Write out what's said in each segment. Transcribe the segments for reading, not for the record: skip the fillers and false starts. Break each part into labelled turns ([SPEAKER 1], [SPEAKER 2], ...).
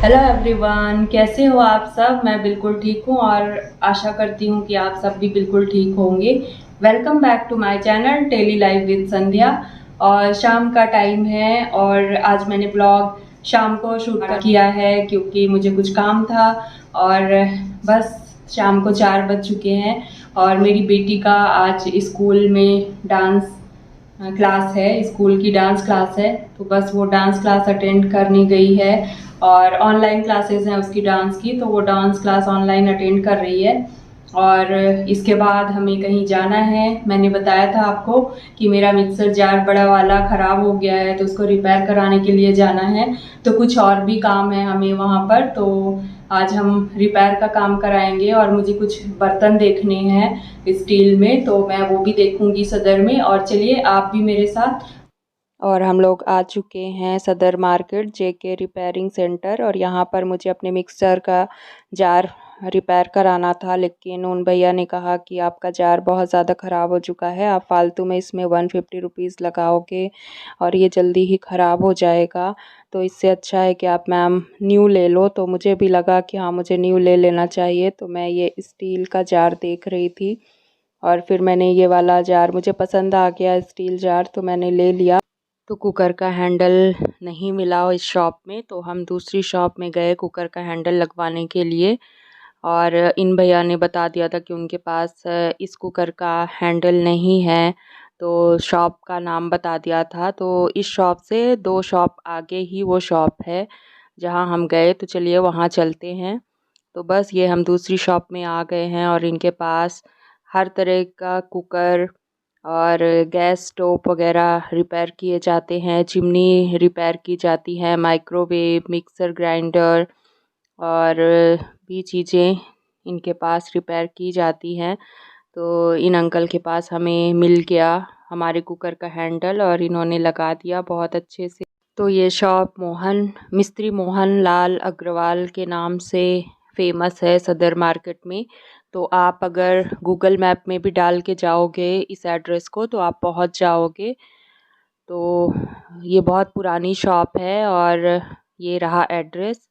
[SPEAKER 1] Hello everyone, कैसे हो आप सब। मैं बिल्कुल ठीक हूँ और आशा करती हूँ कि आप सब भी बिल्कुल ठीक होंगे। Welcome back to my channel daily life with Sandhya. और शाम का टाइम है और आज मैंने ब्लॉग शाम को शूट किया है क्योंकि मुझे कुछ काम था। और बस शाम को 4 बज चुके हैं और मेरी बेटी का आज स्कूल में डांस क्लास है, स्कूल की डांस क्लास है। तो बस वो डांस क्लास अटेंड करने गई है और ऑनलाइन क्लासेस हैं उसकी डांस की, तो वो डांस क्लास ऑनलाइन अटेंड कर रही है। और इसके बाद हमें कहीं जाना है। मैंने बताया था आपको कि मेरा मिक्सर जार बड़ा वाला ख़राब हो गया है तो उसको रिपेयर कराने के लिए जाना है। तो कुछ और भी काम है हमें वहाँ पर, तो आज हम रिपेयर का काम कराएंगे। और मुझे कुछ बर्तन देखने हैं स्टील में, तो मैं वो भी देखूंगी सदर में। और चलिए आप भी मेरे साथ। और हम लोग आ चुके हैं सदर मार्केट जेके रिपेयरिंग सेंटर। और यहाँ पर मुझे अपने मिक्सर का जार रिपेयर कराना था, लेकिन उन भैया ने कहा कि आपका जार बहुत ज़्यादा ख़राब हो चुका है, आप फालतू में इसमें 150 रुपीज़ लगाओगे और ये जल्दी ही ख़राब हो जाएगा। तो इससे अच्छा है कि आप मैम न्यू ले लो। तो मुझे भी लगा कि हाँ, मुझे न्यू ले लेना चाहिए। तो मैं ये स्टील का जार देख रही थी और फिर मैंने ये वाला जार मुझे पसंद आ गया स्टील जार, तो मैंने ले लिया। तो कुकर का हैंडल नहीं मिला इस शॉप में, तो हम दूसरी शॉप में गए कुकर का हैंडल लगवाने के लिए। और इन भैया ने बता दिया था कि उनके पास इस कुकर का हैंडल नहीं है, तो शॉप का नाम बता दिया था। तो इस शॉप से 2 शॉप आगे ही वो शॉप है जहां हम गए। तो चलिए वहां चलते हैं। तो बस ये हम दूसरी शॉप में आ गए हैं और इनके पास हर तरह का कुकर और गैस स्टोव वगैरह रिपेयर किए जाते हैं, चिमनी रिपेयर की जाती है, माइक्रोवेव, मिक्सर ग्राइंडर और भी चीज़ें इनके पास रिपेयर की जाती हैं। तो इन अंकल के पास हमें मिल गया हमारे कुकर का हैंडल और इन्होंने लगा दिया बहुत अच्छे से। तो ये शॉप मिस्त्री मोहन लाल अग्रवाल के नाम से फेमस है सदर मार्केट में। तो आप अगर गूगल मैप में भी डाल के जाओगे इस एड्रेस को तो आप पहुंच जाओगे। तो ये बहुत पुरानी शॉप है और ये रहा एड्रेस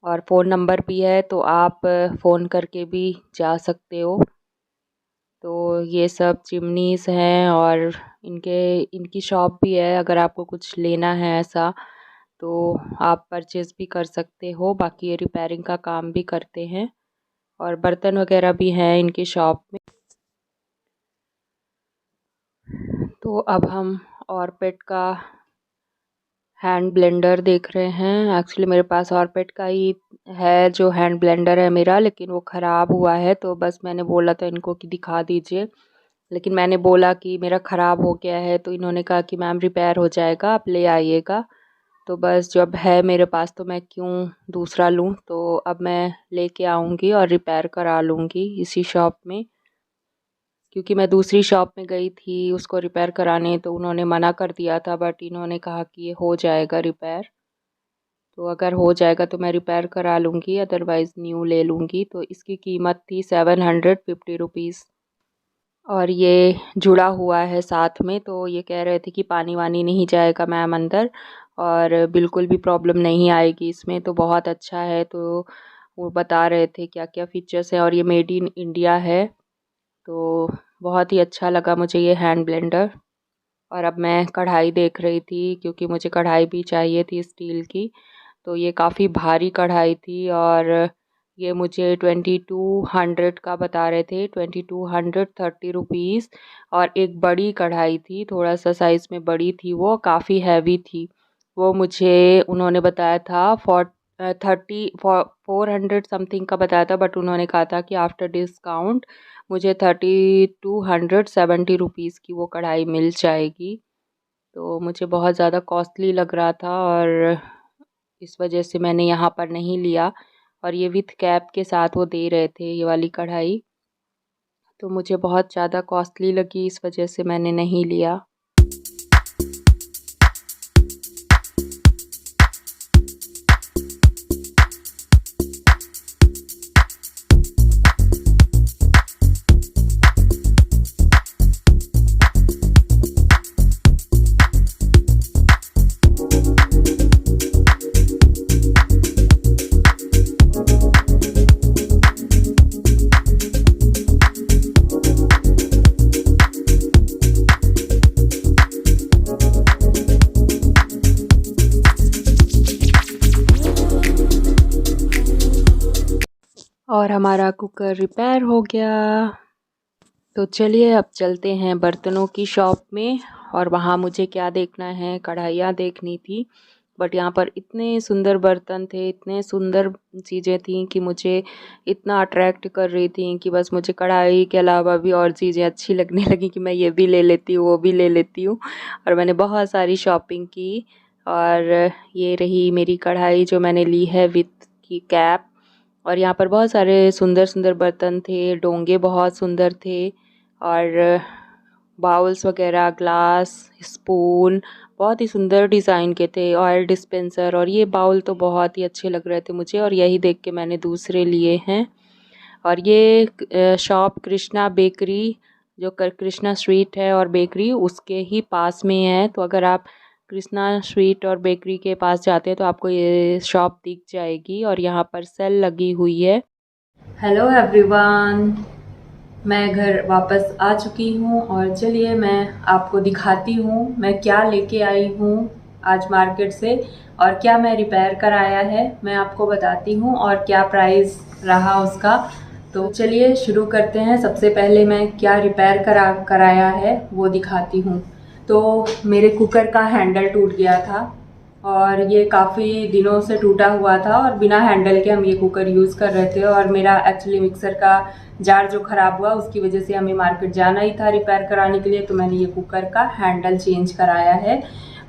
[SPEAKER 1] और फ़ोन नंबर भी है, तो आप फ़ोन करके भी जा सकते हो। तो ये सब चिमनीस हैं और इनकी शॉप भी है। अगर आपको कुछ लेना है ऐसा तो आप परचेज़ भी कर सकते हो। बाकी ये रिपेयरिंग का काम भी करते हैं और बर्तन वगैरह भी हैं इनकी शॉप में। तो अब हम ऑरपेट का हैंड ब्लेंडर देख रहे हैं। एक्चुअली मेरे पास ऑरपेट का ही है जो हैंड ब्लेंडर है मेरा, लेकिन वो ख़राब हुआ है। तो बस मैंने बोला था इनको कि दिखा दीजिए, लेकिन मैंने बोला कि मेरा ख़राब हो गया है तो इन्होंने कहा कि मैम रिपेयर हो जाएगा, आप ले आइएगा। तो बस जब है मेरे पास तो मैं क्यों दूसरा लूँ। तो अब मैं लेके आऊँगी और रिपेयर करा लूँगी इसी शॉप में, क्योंकि मैं दूसरी शॉप में गई थी उसको रिपेयर कराने तो उन्होंने मना कर दिया था, बट इन्होंने कहा कि ये हो जाएगा रिपेयर। तो अगर हो जाएगा तो मैं रिपेयर करा लूँगी, अदरवाइज़ न्यू ले लूँगी। तो इसकी कीमत थी 750 रुपीज़ और ये जुड़ा हुआ है साथ में। तो ये कह रहे थे कि पानी वानी नहीं जाएगा मैम अंदर और बिल्कुल भी प्रॉब्लम नहीं आएगी इसमें, तो बहुत अच्छा है। तो वो बता रहे थे क्या क्या फ़ीचर्स हैं और ये मेड इन इंडिया है। तो बहुत ही अच्छा लगा मुझे ये हैंड ब्लेंडर। और अब मैं कढ़ाई देख रही थी क्योंकि मुझे कढ़ाई भी चाहिए थी स्टील की। तो ये काफ़ी भारी कढ़ाई थी और ये मुझे 2200 का बता रहे थे, 2230 रुपीज़। और एक बड़ी कढ़ाई थी, थोड़ा सा साइज़ में बड़ी थी, वो काफ़ी हैवी थी। वो मुझे उन्होंने बताया था 400 समथिंग का बताया था, बट उन्होंने कहा था कि आफ्टर डिस्काउंट मुझे 3270 रुपीज़ की वो कढ़ाई मिल जाएगी। तो मुझे बहुत ज़्यादा कॉस्टली लग रहा था और इस वजह से मैंने यहाँ पर नहीं लिया। और ये विथ कैप के साथ वो दे रहे थे ये वाली कढ़ाई, तो मुझे बहुत ज़्यादा कॉस्टली लगी, इस वजह से मैंने नहीं लिया। और हमारा कुकर रिपेयर हो गया। तो चलिए अब चलते हैं बर्तनों की शॉप में। और वहाँ मुझे क्या देखना है, कढ़ाइयाँ देखनी थी। बट यहाँ पर इतने सुंदर बर्तन थे, इतने सुंदर चीज़ें थीं कि मुझे इतना अट्रैक्ट कर रही थी कि बस मुझे कढ़ाई के अलावा भी और चीज़ें अच्छी लगने लगी कि मैं ये भी ले लेती हूँ, वो भी ले लेती हूँ। और मैंने बहुत सारी शॉपिंग की। और ये रही मेरी कढ़ाई जो मैंने ली है विथ की कैप। और यहाँ पर बहुत सारे सुंदर सुंदर बर्तन थे, डोंगे बहुत सुंदर थे, और बाउल्स वगैरह, ग्लास, स्पून बहुत ही सुंदर डिज़ाइन के थे, ऑयल डिस्पेंसर। और ये बाउल तो बहुत ही अच्छे लग रहे थे मुझे, और यही देख के मैंने दूसरे लिए हैं। और ये शॉप कृष्णा बेकरी, जो कृष्णा स्वीट है और बेकरी, उसके ही पास में है। तो अगर आप कृष्णा स्वीट और बेकरी के पास जाते हैं तो आपको ये शॉप दिख जाएगी, और यहाँ पर सेल लगी हुई है। हेलो एवरीवन, मैं घर वापस आ चुकी हूँ और चलिए मैं आपको दिखाती हूँ मैं क्या लेके आई हूँ आज मार्केट से, और क्या मैं रिपेयर कराया है मैं आपको बताती हूँ, और क्या प्राइस रहा उसका। तो चलिए शुरू करते हैं। सबसे पहले मैं क्या रिपेयर कराया है वो दिखाती हूँ। तो मेरे कुकर का हैंडल टूट गया था, और ये काफ़ी दिनों से टूटा हुआ था, और बिना हैंडल के हम ये कुकर यूज़ कर रहे थे। और मेरा एक्चुअली मिक्सर का जार जो ख़राब हुआ उसकी वजह से हमें मार्केट जाना ही था रिपेयर कराने के लिए, तो मैंने ये कुकर का हैंडल चेंज कराया है।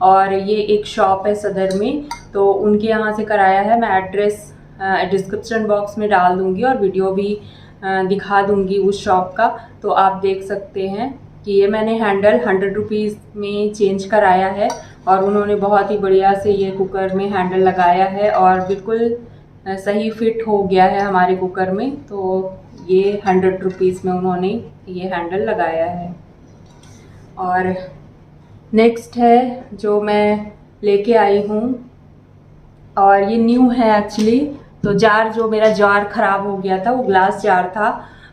[SPEAKER 1] और ये एक शॉप है सदर में, तो उनके यहाँ से कराया है। मैं एड्रेस डिस्क्रिप्शन बॉक्स में डाल दूँगी और वीडियो भी दिखा दूँगी उस शॉप का, तो आप देख सकते हैं कि ये मैंने हैंडल 100 रुपीज़ में चेंज कराया है। और उन्होंने बहुत ही बढ़िया से ये कुकर में हैंडल लगाया है, और बिल्कुल सही फिट हो गया है हमारे कुकर में। तो ये 100 रुपीज़ में उन्होंने ये हैंडल लगाया है। और नेक्स्ट है जो मैं लेके आई हूँ, और ये न्यू है एक्चुअली। तो जार, जो मेरा जार ख़राब हो गया था वो ग्लास जार था,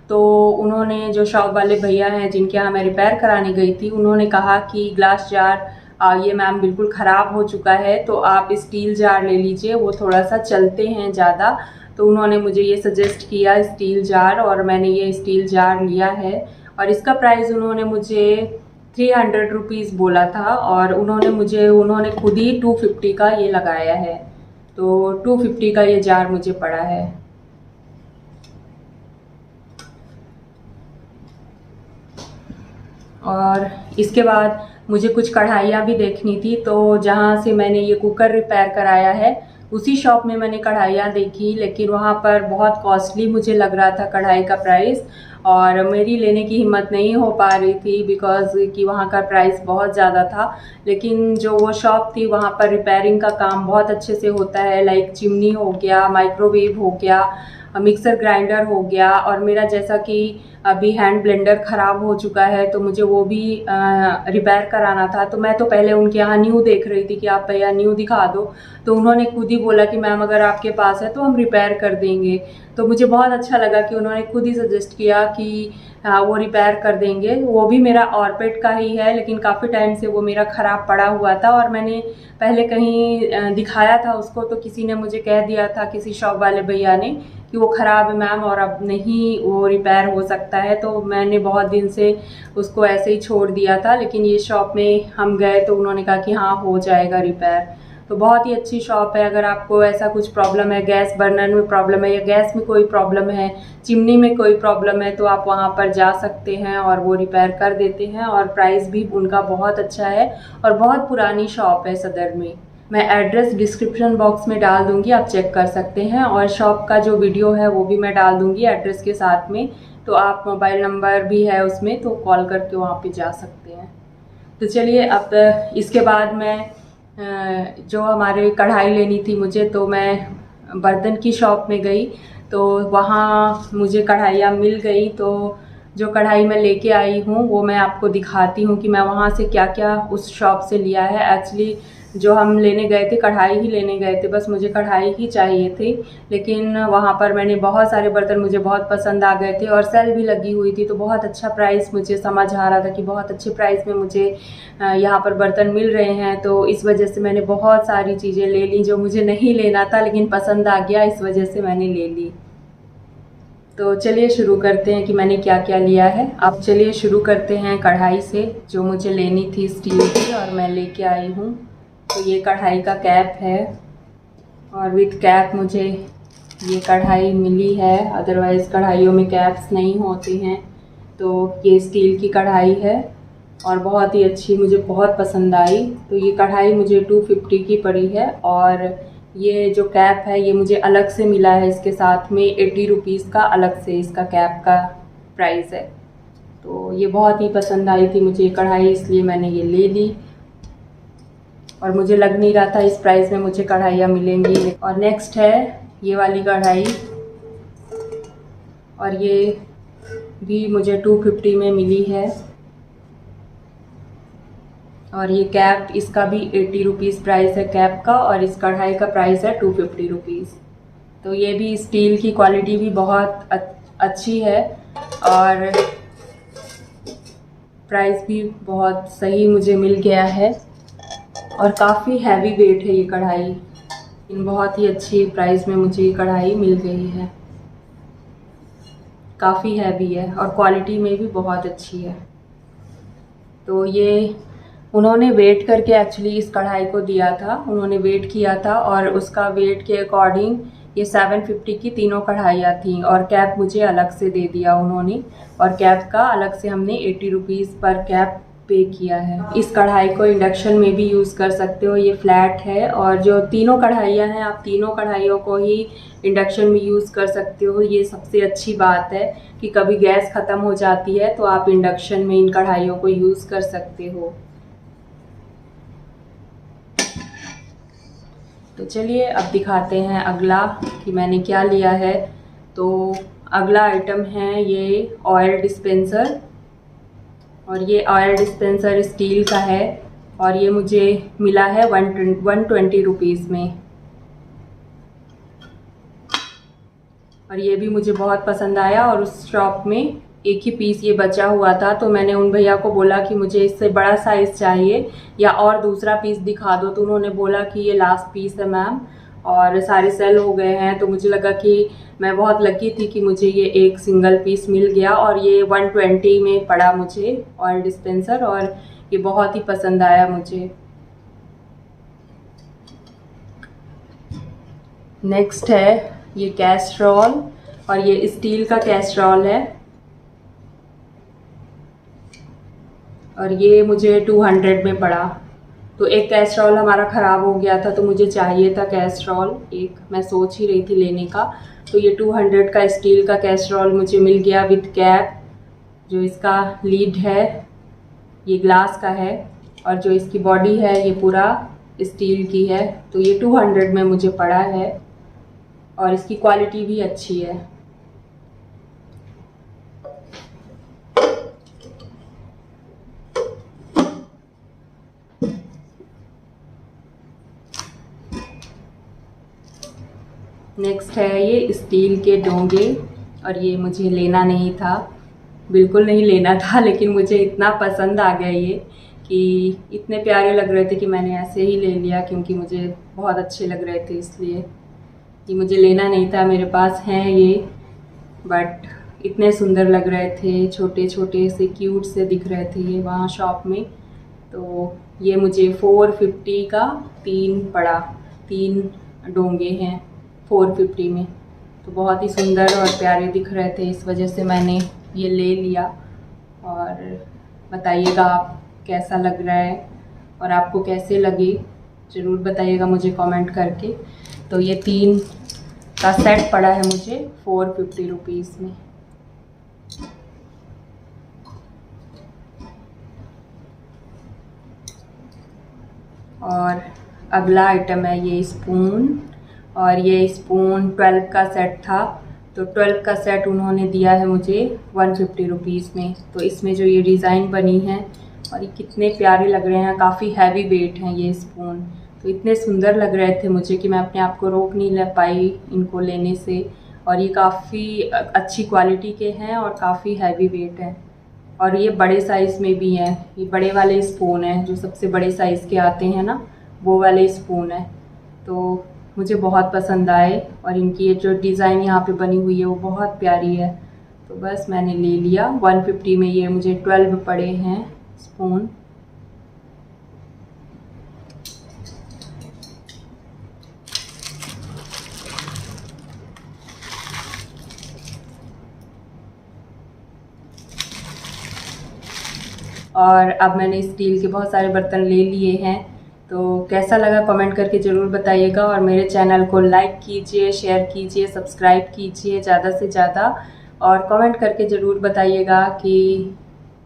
[SPEAKER 1] तो उन्होंने, जो शॉप वाले भैया हैं जिनके यहाँ मैं रिपेयर कराने गई थी, उन्होंने कहा कि ग्लास जार ये मैम बिल्कुल ख़राब हो चुका है, तो आप स्टील जार ले लीजिए, वो थोड़ा सा चलते हैं ज़्यादा। तो उन्होंने मुझे ये सजेस्ट किया स्टील जार, और मैंने ये स्टील जार लिया है। और इसका प्राइस उन्होंने मुझे 300 रुपीज़ बोला था, और उन्होंने खुद ही 250 का ये लगाया है। तो 250 का ये जार मुझे पड़ा है। और इसके बाद मुझे कुछ कढ़ाइयाँ भी देखनी थी, तो जहाँ से मैंने ये कुकर रिपेयर कराया है उसी शॉप में मैंने कढ़ाइयाँ देखी, लेकिन वहाँ पर बहुत कॉस्टली मुझे लग रहा था कढ़ाई का प्राइस, और मेरी लेने की हिम्मत नहीं हो पा रही थी बिकॉज़ कि वहाँ का प्राइस बहुत ज़्यादा था। लेकिन जो वो शॉप थी वहाँ पर रिपेयरिंग का काम बहुत अच्छे से होता है, लाइक चिमनी हो गया, माइक्रोवेव हो गया, मिक्सर ग्राइंडर हो गया, और मेरा जैसा कि अभी हैंड ब्लेंडर ख़राब हो चुका है तो मुझे वो भी रिपेयर कराना था। तो मैं तो पहले उनके यहाँ न्यू देख रही थी कि आप भैया न्यू दिखा दो, तो उन्होंने खुद ही बोला कि मैम अगर आपके पास है तो हम रिपेयर कर देंगे। तो मुझे बहुत अच्छा लगा कि उन्होंने खुद ही सजेस्ट किया कि वो रिपेयर कर देंगे। वो भी मेरा ऑरपेट का ही है, लेकिन काफ़ी टाइम से वो मेरा ख़राब पड़ा हुआ था, और मैंने पहले कहीं दिखाया था उसको, तो किसी ने मुझे कह दिया था, किसी शॉप वाले भैया ने, कि वो ख़राब है मैम और अब नहीं वो रिपेयर हो सकता है। तो मैंने बहुत दिन से उसको ऐसे ही छोड़ दिया था, लेकिन ये शॉप में हम गए तो उन्होंने कहा कि हाँ हो जाएगा रिपेयर। तो बहुत ही अच्छी शॉप है। अगर आपको ऐसा कुछ प्रॉब्लम है, गैस बर्नर में प्रॉब्लम है, या गैस में कोई प्रॉब्लम है, चिमनी में कोई प्रॉब्लम है, तो आप वहाँ पर जा सकते हैं और वो रिपेयर कर देते हैं। और प्राइस भी उनका बहुत अच्छा है, और बहुत पुरानी शॉप है सदर में। मैं एड्रेस डिस्क्रिप्शन बॉक्स में डाल दूंगी, आप चेक कर सकते हैं, और शॉप का जो वीडियो है वो भी मैं डाल दूंगी एड्रेस के साथ में। तो आप, मोबाइल नंबर भी है उसमें, तो कॉल करके वहाँ पे जा सकते हैं। तो चलिए अब इसके बाद मैं जो हमारे कढ़ाई लेनी थी मुझे, तो मैं बर्तन की शॉप में गई, तो वहाँ मुझे कढ़ाइयाँ मिल गई। तो जो कढ़ाई मैं लेके आई हूँ वो मैं आपको दिखाती हूँ कि मैं वहाँ से क्या क्या उस शॉप से लिया है। एक्चुअली जो हम लेने गए थे, कढ़ाई ही लेने गए थे, बस मुझे कढ़ाई ही चाहिए थी। लेकिन वहाँ पर मैंने बहुत सारे बर्तन मुझे बहुत पसंद आ गए थे, और सेल भी लगी हुई थी, तो बहुत अच्छा प्राइस मुझे समझ आ रहा था कि बहुत अच्छे प्राइस में मुझे यहाँ पर बर्तन मिल रहे हैं। तो इस वजह से मैंने बहुत सारी चीज़ें ले ली जो मुझे नहीं लेना था, लेकिन पसंद आ गया, इस वजह से मैंने ले ली। तो चलिए शुरू करते हैं कि मैंने क्या क्या लिया है। अब चलिए शुरू करते हैं कढ़ाई से, जो मुझे लेनी थी स्टील की और मैं लेके आई हूँ। तो ये कढ़ाई का कैप है और विथ कैप मुझे ये कढ़ाई मिली है, अदरवाइज़ कढ़ाइयों में कैप्स नहीं होती हैं। तो ये स्टील की कढ़ाई है और बहुत ही अच्छी, मुझे बहुत पसंद आई। तो ये कढ़ाई मुझे 250 की पड़ी है और ये जो कैप है ये मुझे अलग से मिला है, इसके साथ में 80 रुपीज़ का अलग से इसका कैप का प्राइस है। तो ये बहुत ही पसंद आई थी मुझे ये कढ़ाई, इसलिए मैंने ये ले ली और मुझे लग नहीं रहा था इस प्राइस में मुझे कढ़ाइयाँ मिलेंगी। और नेक्स्ट है ये वाली कढ़ाई और ये भी मुझे 250 में मिली है और ये कैप, इसका भी 80 रुपीज़ प्राइस है कैप का और इस कढ़ाई का प्राइस है 250 रुपीज़। तो ये भी स्टील की क्वालिटी भी बहुत अच्छी है और प्राइस भी बहुत सही मुझे मिल गया है और काफ़ी हैवी वेट है ये कढ़ाई। इन बहुत ही अच्छी प्राइस में मुझे ये कढ़ाई मिल गई है, काफ़ी हैवी है और क्वालिटी में भी बहुत अच्छी है। तो ये उन्होंने वेट करके एक्चुअली इस कढ़ाई को दिया था, उन्होंने वेट किया था और उसका वेट के अकॉर्डिंग ये 750 की तीनों कढ़ाइयाँ थी और कैप मुझे अलग से दे दिया उन्होंने और कैप का अलग से हमने 80 रुपीज़ पर कैप पे किया है। इस कढ़ाई को इंडक्शन में भी यूज़ कर सकते हो, ये फ्लैट है और जो तीनों कढ़ाइयाँ हैं आप तीनों कढ़ाइयों को ही इंडक्शन में यूज़ कर सकते हो। ये सबसे अच्छी बात है कि कभी गैस ख़त्म हो जाती है तो आप इंडक्शन में इन कढ़ाइयों को यूज़ कर सकते हो। तो चलिए अब दिखाते हैं अगला कि मैंने क्या लिया है। तो अगला आइटम है ये ऑयल डिस्पेंसर और ये ऑयल डिस्पेंसर स्टील का है और ये मुझे मिला है 120 रुपीज़ में और ये भी मुझे बहुत पसंद आया। और उस शॉप में एक ही पीस ये बचा हुआ था तो मैंने उन भैया को बोला कि मुझे इससे बड़ा साइज़ चाहिए या और दूसरा पीस दिखा दो, तो उन्होंने बोला कि ये लास्ट पीस है मैम और सारे सेल हो गए हैं। तो मुझे लगा कि मैं बहुत लकी थी कि मुझे ये एक सिंगल पीस मिल गया और ये 120 में पड़ा मुझे ऑयल डिस्पेंसर और ये बहुत ही पसंद आया मुझे। नेक्स्ट है ये कैस्ट्रॉल और ये स्टील का कैस्ट्रॉल है और ये मुझे 200 में पड़ा। तो एक कैस्ट्रॉल हमारा ख़राब हो गया था तो मुझे चाहिए था कैस्ट्रॉल, एक मैं सोच ही रही थी लेने का। तो ये 200 का स्टील का कैस्ट्रॉल मुझे मिल गया विथ कैप। जो इसका लीड है ये ग्लास का है और जो इसकी बॉडी है ये पूरा स्टील की है। तो ये 200 में मुझे पड़ा है और इसकी क्वालिटी भी अच्छी है। नेक्स्ट है ये स्टील के डोंगे और ये मुझे लेना नहीं था, बिल्कुल नहीं लेना था, लेकिन मुझे इतना पसंद आ गया ये कि इतने प्यारे लग रहे थे कि मैंने ऐसे ही ले लिया क्योंकि मुझे बहुत अच्छे लग रहे थे, इसलिए ये मुझे लेना नहीं था। मेरे पास हैं ये बट इतने सुंदर लग रहे थे, छोटे छोटे से क्यूट से दिख रहे थे ये वहाँ शॉप में। तो ये मुझे 450 का 3 पड़ा, 3 डोंगे हैं 450 में। तो बहुत ही सुंदर और प्यारे दिख रहे थे, इस वजह से मैंने ये ले लिया। और बताइएगा आप कैसा लग रहा है और आपको कैसे लगे, ज़रूर बताइएगा मुझे कमेंट करके। तो ये 3 का सेट पड़ा है मुझे 450 रुपीज़ में। और अगला आइटम है ये स्पून और ये स्पून 12 का सेट था। तो 12 का सेट उन्होंने दिया है मुझे 150 रुपीज़ में। तो इसमें जो ये डिज़ाइन बनी है और ये कितने प्यारे लग रहे हैं, काफ़ी हैवी वेट हैं ये स्पून। तो इतने सुंदर लग रहे थे मुझे कि मैं अपने आप को रोक नहीं ले पाई इनको लेने से। और ये काफ़ी अच्छी क्वालिटी के हैं और काफ़ी हैवी वेट है और ये बड़े साइज़ में भी हैं। ये बड़े वाले स्पून हैं, जो सबसे बड़े साइज़ के आते हैं ना, वो वाले स्पून है। तो मुझे बहुत पसंद आए और इनकी ये जो डिज़ाइन यहाँ पे बनी हुई है वो बहुत प्यारी है। तो बस मैंने ले लिया। 150 में ये मुझे 12 पड़े हैं स्पून। और अब मैंने स्टील के बहुत सारे बर्तन ले लिए हैं। तो कैसा लगा कमेंट करके ज़रूर बताइएगा और मेरे चैनल को लाइक कीजिए, शेयर कीजिए, सब्सक्राइब कीजिए ज़्यादा से ज़्यादा, और कमेंट करके ज़रूर बताइएगा कि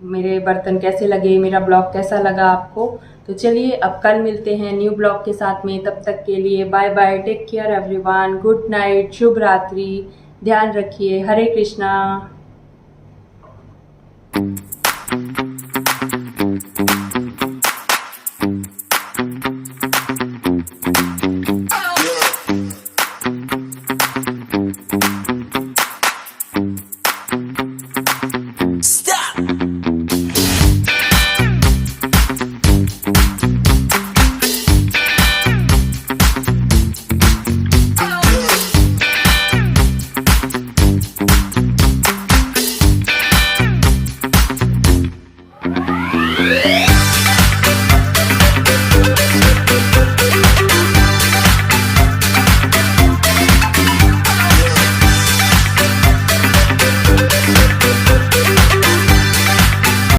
[SPEAKER 1] मेरे बर्तन कैसे लगे, मेरा ब्लॉग कैसा लगा आपको। तो चलिए अब कल मिलते हैं न्यू ब्लॉग के साथ में। तब तक के लिए bye bye, take care everyone, good night, शुभ रात्रि, ध्यान रखिए, हरे कृष्णा।